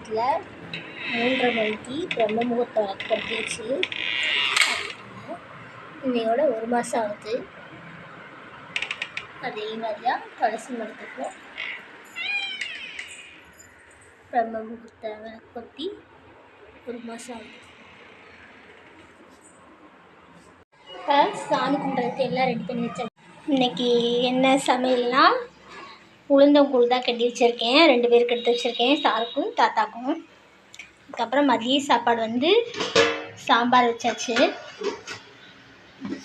வீட்டில் 3:30 மணிக்கு பிரம்ம முகூர்த்தம் எனக்கு கட்டிடுச்சு. இன்னையோட 1 மாதம் ஆகுது. அதே மாதிரியா துளசி மரத்துக்கும் பிரம்ம முகூர்த்தம் கொத்தி 1 மாதம் ஆகுது. இப்போ சாமி கும்பிட்றதுக்கு எல்லாம் ரெடி பண்ணி வச்சேன். இன்றைக்கி என்ன சமையல்னா உளுந்தங்கூழ் தான் கட்டி வச்சுருக்கேன். 2 பேருக்கு எடுத்து வச்சுருக்கேன், சாருக்கும் தாத்தாக்கும். அதுக்கப்புறம் மதிய சாப்பாடு வந்து சாம்பார் வச்சாச்சு,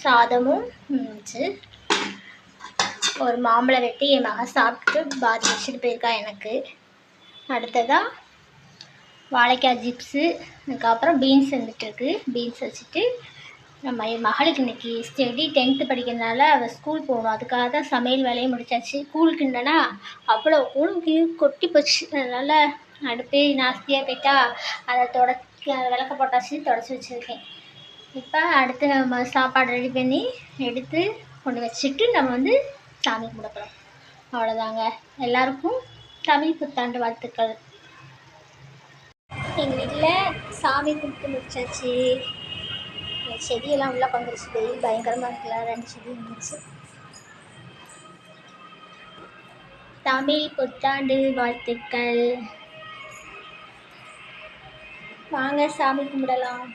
சாதமும் இருந்துச்சு. ஒரு மாம்பழம் வெட்டி என் மகன் சாப்பிட்டுட்டு பாதி வச்சுட்டு போயிருக்கா எனக்கு. அடுத்ததாக வாழைக்காய் ஜிப்ஸு, அதுக்கப்புறம் பீன்ஸ் வந்துட்டுருக்கு. பீன்ஸ் வச்சுட்டு நம்ம என் மகளுக்கு இன்றைக்கி ஸ்டடி 10th படிக்கிறதுனால அவள் ஸ்கூல் போகணும். அதுக்காக தான் சமையல் வேலையை முடிச்சாச்சு. கூழ் கிண்டனா அவ்வளோ கூழுக்கு கொட்டி போச்சு. அதனால் அடுப்பே நாஸ்தியாக போயிட்டா அதை விளக்க போட்டாச்சு, தொடச்சி வச்சுருக்கேன். இப்போ அடுத்து நம்ம சாப்பாடு ரெடி பண்ணி எடுத்து கொண்டு வச்சுட்டு நம்ம வந்து சாமி கும்பிடலாம். அவ்வளோதாங்க. எல்லாருக்கும் தமிழ் புத்தாண்டு வாழ்த்துக்கள். எங்கள் வீட்டில் சாமி கும்பிட்டு முடிச்சாச்சு. செடியெல்லாம் உள்ளே வந்துருச்சு. வெயில் பயங்கரமாக இருக்குல்ல, 2 செடி இருந்துச்சு. தமிழ் புத்தாண்டு வாழ்த்துக்கள். வாங்க சாமி கும்பிடலாம்.